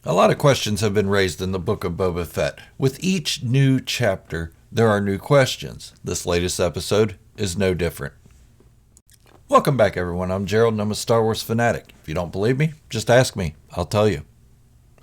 A lot of questions have been raised in the Book of Boba Fett. With each new chapter, there are new questions. This latest episode is no different. Welcome back, everyone. I'm Gerald, and I'm a Star Wars fanatic. If you don't believe me, just ask me. I'll tell you.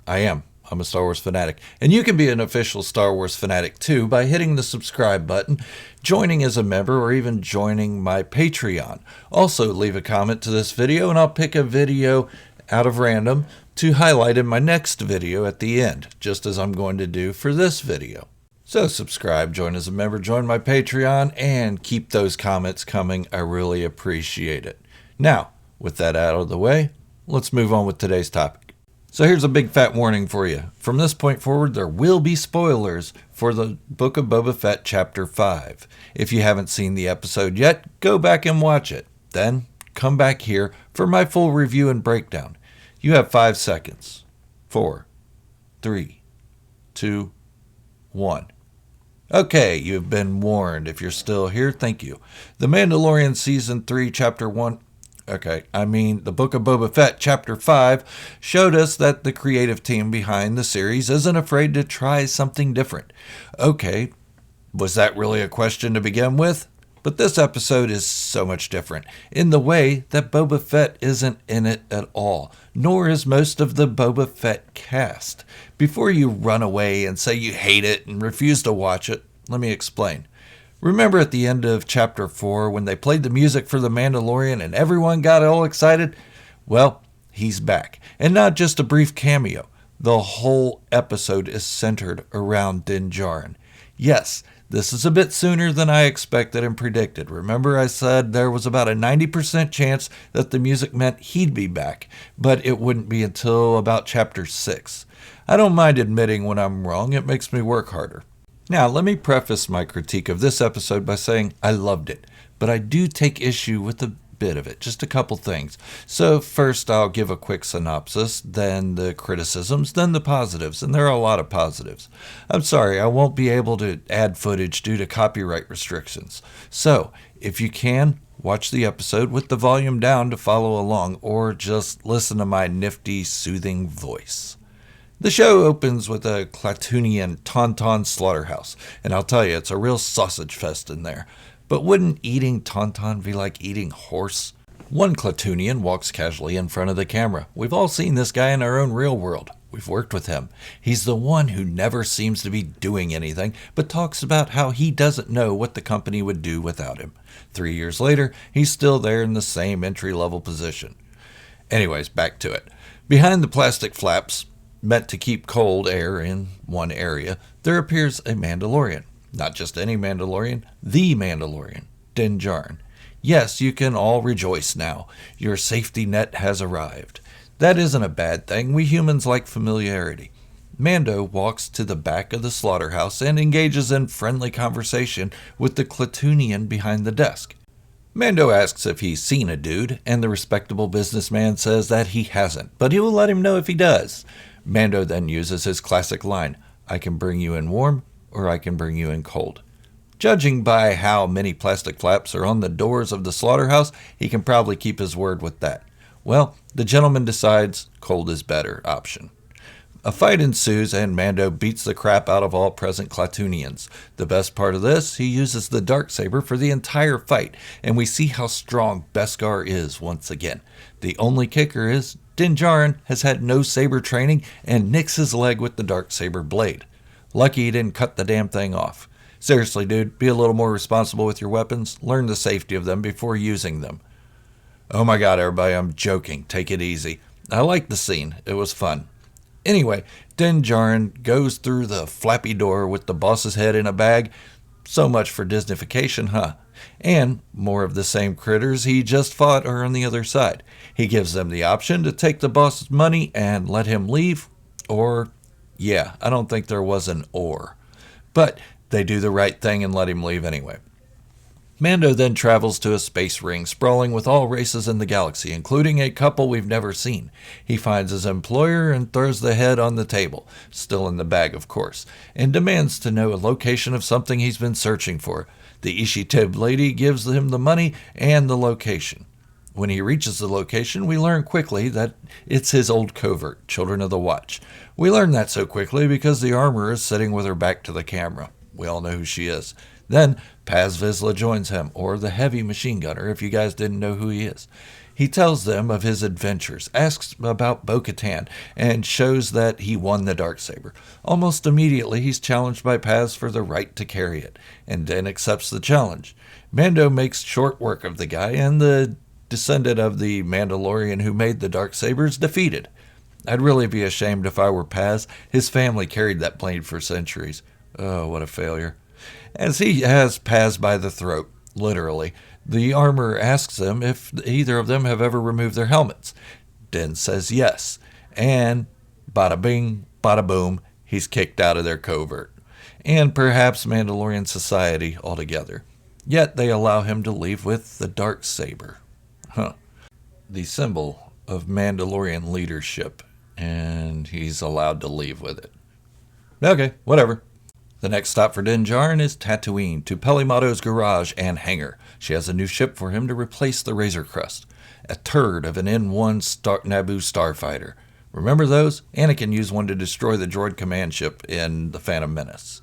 I'm a Star Wars fanatic. And you can be an official Star Wars fanatic, too, by hitting the subscribe button, joining as a member, or even joining my Patreon. Also, leave a comment to this video, and I'll pick a video out of random to highlight in my next video at the end, just as I'm going to do for this video. So subscribe, join as a member, join my Patreon, and keep those comments coming. I really appreciate it. Now, with that out of the way, let's move on with today's topic. So here's a big fat warning for you. From this point forward, there will be spoilers for the Book of Boba Fett Chapter 5. If you haven't seen the episode yet, go back and watch it. Then come back here for my full review and breakdown. You have 5 seconds. 4, 3, 2, 1. Okay, you've been warned. If you're still here, thank you. The Mandalorian Season 3, Chapter 1... the Book of Boba Fett Chapter 5 showed us that the creative team behind the series isn't afraid to try something different. Okay, was that really a question to begin with? But this episode is so much different in the way that Boba Fett isn't in it at all, nor is most of the Boba Fett cast. Before you run away and say you hate it and refuse to watch it, let me explain. Remember at the end of Chapter 4 when they played the music for the Mandalorian and everyone got all excited? Well, he's back. And not just a brief cameo. The whole episode is centered around Din Djarin. Yes, this is a bit sooner than I expected and predicted. Remember I said there was about a 90% chance that the music meant he'd be back, but it wouldn't be until about Chapter 6. I don't mind admitting when I'm wrong. It makes me work harder. Now, let me preface my critique of this episode by saying I loved it, but I do take issue with a bit of it, just a couple things. So first I'll give a quick synopsis, then the criticisms, then the positives, and there are a lot of positives. I'm sorry, I won't be able to add footage due to copyright restrictions. So, if you can, watch the episode with the volume down to follow along, or just listen to my nifty, soothing voice. The show opens with a Klatooinian Tauntaun slaughterhouse, and I'll tell you, it's a real sausage fest in there. But wouldn't eating Tauntaun be like eating horse? One Klatooinian walks casually in front of the camera. We've all seen this guy in our own real world. We've worked with him. He's the one who never seems to be doing anything, but talks about how he doesn't know what the company would do without him. 3 years later, he's still there in the same entry-level position. Anyways, back to it. Behind the plastic flaps, meant to keep cold air in one area, there appears a Mandalorian. Not just any Mandalorian, the Mandalorian, Din Djarin. Yes, you can all rejoice now. Your safety net has arrived. That isn't a bad thing. We humans like familiarity. Mando walks to the back of the slaughterhouse and engages in friendly conversation with the Klatooinian behind the desk. Mando asks if he's seen a dude, and the respectable businessman says that he hasn't, but he will let him know if he does. Mando then uses his classic line, "I can bring you in warm, or I can bring you in cold." Judging by how many plastic flaps are on the doors of the slaughterhouse, he can probably keep his word with that. Well, the gentleman decides cold is better option. A fight ensues and Mando beats the crap out of all present Klatooinians. The best part of this, he uses the Darksaber for the entire fight, and we see how strong Besgar is once again. The only kicker is Din Djarin has had no saber training and nicks his leg with the Darksaber blade. Lucky he didn't cut the damn thing off. Seriously, dude, be a little more responsible with your weapons. Learn the safety of them before using them. Oh my god, everybody, I'm joking. Take it easy. I liked the scene. It was fun. Anyway, Din Djarin goes through the flappy door with the boss's head in a bag. So much for Disneyfication, huh? And more of the same critters he just fought are on the other side. He gives them the option to take the boss's money and let him leave, or... yeah, I don't think there was an or. But they do the right thing and let him leave anyway. Mando then travels to a space ring sprawling with all races in the galaxy, including a couple we've never seen. He finds his employer and throws the head on the table, still in the bag of course, and demands to know a location of something he's been searching for. The Ishitib lady gives him the money and the location. When he reaches the location, we learn quickly that it's his old covert, Children of the Watch. We learn that so quickly because the armorer is sitting with her back to the camera. We all know who she is. Then Paz Vizsla joins him, or the heavy machine gunner, if you guys didn't know who he is. He tells them of his adventures, asks about Bo-Katan, and shows that he won the Darksaber. Almost immediately, he's challenged by Paz for the right to carry it, and then accepts the challenge. Mando makes short work of the guy, and the descendant of the Mandalorian who made the Darksaber is defeated. I'd really be ashamed if I were Paz. His family carried that blade for centuries. Oh, what a failure. As he has Paz by the throat, literally, the armorer asks them if either of them have ever removed their helmets. Din says yes, and bada bing, bada boom, he's kicked out of their covert, and perhaps Mandalorian society altogether. Yet they allow him to leave with the Darksaber. The symbol of Mandalorian leadership, and he's allowed to leave with it. Okay, whatever. The next stop for Din Djarin is Tatooine, to Peli Motto's garage and hangar. She has a new ship for him to replace the Razor Crest. A turd of an N1 Naboo starfighter. Remember those? Anakin used one to destroy the droid command ship in The Phantom Menace.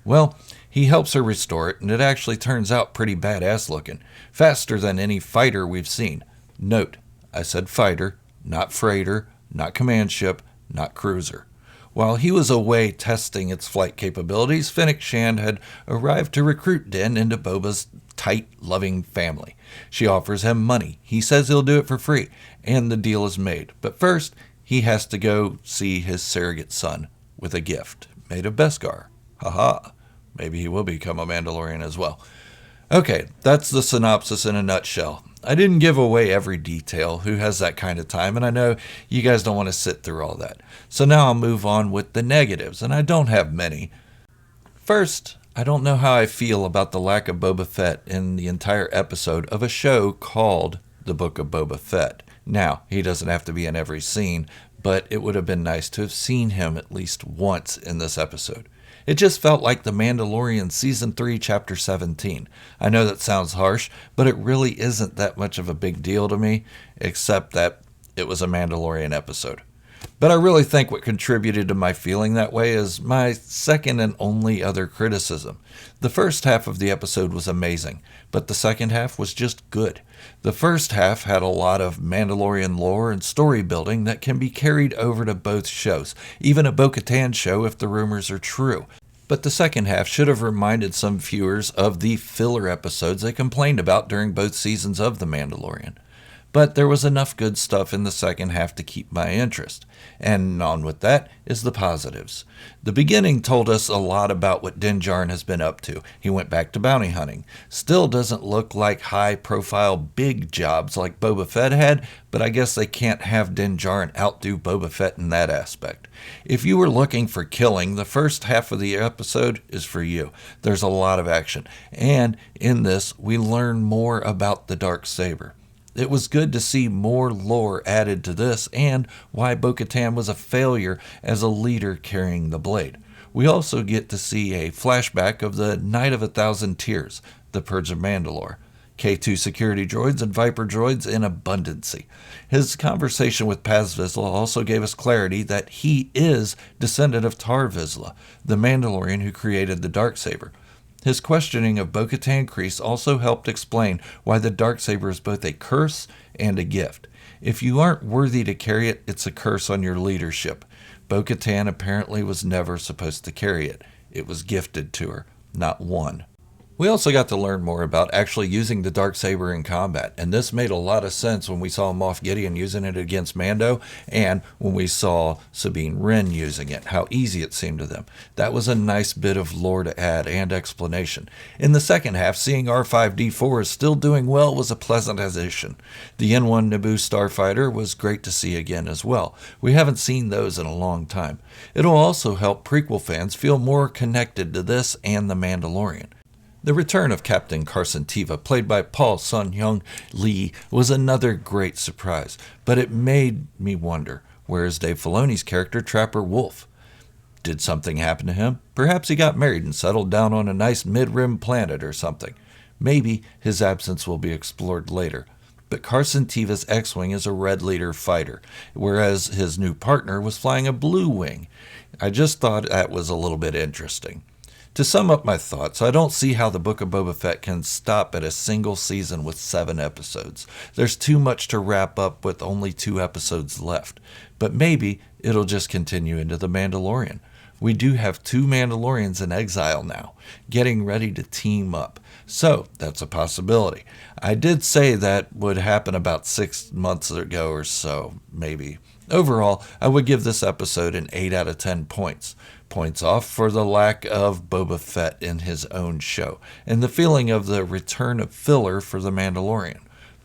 Well, he helps her restore it, and it actually turns out pretty badass looking. Faster than any fighter we've seen. Note, I said fighter, not freighter, not command ship, not cruiser. While he was away testing its flight capabilities, Fennec Shand had arrived to recruit Din into Boba's tight, loving family. She offers him money. He says he'll do it for free, and the deal is made. But first, he has to go see his surrogate son with a gift made of Besgar. Haha. Maybe he will become a Mandalorian as well. Okay, that's the synopsis in a nutshell. I didn't give away every detail. Who has that kind of time? And I know you guys don't want to sit through all that. So now I'll move on with the negatives, and I don't have many. First, I don't know how I feel about the lack of Boba Fett in the entire episode of a show called The Book of Boba Fett. Now, he doesn't have to be in every scene, but it would have been nice to have seen him at least once in this episode. It just felt like The Mandalorian Season 3, Chapter 17. I know that sounds harsh, but it really isn't that much of a big deal to me, except that it was a Mandalorian episode. But I really think what contributed to my feeling that way is my second and only other criticism. The first half of the episode was amazing, but the second half was just good. The first half had a lot of Mandalorian lore and story building that can be carried over to both shows, even a Bo-Katan show if the rumors are true. But the second half should have reminded some viewers of the filler episodes they complained about during both seasons of The Mandalorian. But there was enough good stuff in the second half to keep my interest. And on with that is the positives. The beginning told us a lot about what Din Djarin has been up to. He went back to bounty hunting. Still doesn't look like high-profile big jobs like Boba Fett had, but I guess they can't have Din Djarin outdo Boba Fett in that aspect. If you were looking for killing, the first half of the episode is for you. There's a lot of action. And in this, we learn more about the Darksaber. It was good to see more lore added to this and why Bo-Katan was a failure as a leader carrying the blade. We also get to see a flashback of the Night of 1,000 Tears, the Purge of Mandalore. K2 security droids and Viper droids in abundancy. His conversation with Paz Vizsla also gave us clarity that he is descendant of Tar Vizsla, the Mandalorian who created the Darksaber. His questioning of Bo-Katan Kryze also helped explain why the Darksaber is both a curse and a gift. If you aren't worthy to carry it, it's a curse on your leadership. Bo-Katan apparently was never supposed to carry it. It was gifted to her, not won. We also got to learn more about actually using the Darksaber in combat, and this made a lot of sense when we saw Moff Gideon using it against Mando, and when we saw Sabine Wren using it, how easy it seemed to them. That was a nice bit of lore to add and explanation. In the second half, seeing R5-D4 still doing well was a pleasant addition. The N1 Naboo starfighter was great to see again as well. We haven't seen those in a long time. It'll also help prequel fans feel more connected to this and The Mandalorian. The return of Captain Carson Teva, played by Paul Sun-Hyung Lee, was another great surprise, but it made me wonder, where is Dave Filoni's character Trapper Wolf? Did something happen to him? Perhaps he got married and settled down on a nice mid-rim planet or something. Maybe his absence will be explored later. but Carson Teva's X-Wing is a red leader fighter, whereas his new partner was flying a blue wing. I just thought that was a little bit interesting. To sum up my thoughts, I don't see how the Book of Boba Fett can stop at a single season with 7 episodes. There's too much to wrap up with only 2 episodes left. But maybe it'll just continue into The Mandalorian. We do have 2 Mandalorians in exile now, getting ready to team up. So that's a possibility. I did say that would happen about 6 months ago or so, maybe. Overall, I would give this episode an 8 out of 10 points. Points off for the lack of Boba Fett in his own show, and the feeling of the return of filler for The Mandalorian.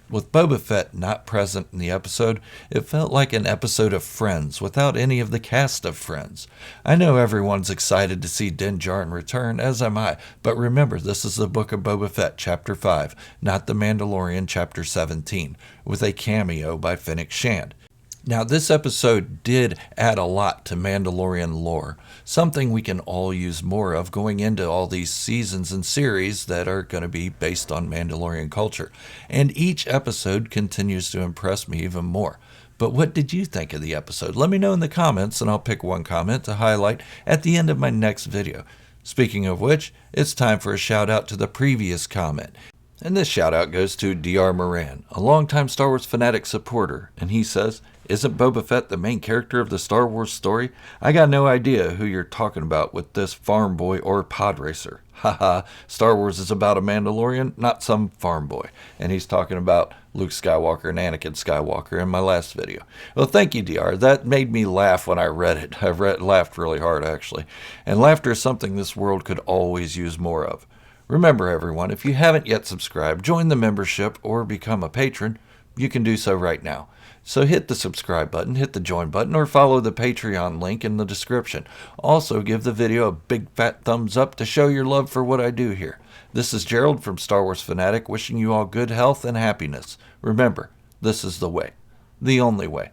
With Boba Fett not present in the episode, it felt like an episode of Friends without any of the cast of Friends. I know everyone's excited to see Din Djarin return, as am I, but remember this is the Book of Boba Fett Chapter 5, not The Mandalorian Chapter 17, with a cameo by Fennec Shand. Now, this episode did add a lot to Mandalorian lore, something we can all use more of going into all these seasons and series that are going to be based on Mandalorian culture. And each episode continues to impress me even more. But what did you think of the episode? Let me know in the comments, and I'll pick one comment to highlight at the end of my next video. Speaking of which, it's time for a shout out to the previous comment. And this shout out goes to Dr. Moran, a longtime Star Wars fanatic supporter, and he says, "Isn't Boba Fett the main character of the Star Wars story? I got no idea who you're talking about with this farm boy or pod racer. Haha, Star Wars is about a Mandalorian, not some farm boy." And he's talking about Luke Skywalker and Anakin Skywalker in my last video. Well, thank you, DR. That made me laugh when I read it. Laughed really hard, actually. And laughter is something this world could always use more of. Remember, everyone, if you haven't yet subscribed, join the membership or become a patron. You can do so right now. So hit the subscribe button, hit the join button, or follow the Patreon link in the description. Also, give the video a big fat thumbs up to show your love for what I do here. This is Gerald from Star Wars Fanatic, wishing you all good health and happiness. Remember, this is the way. The only way.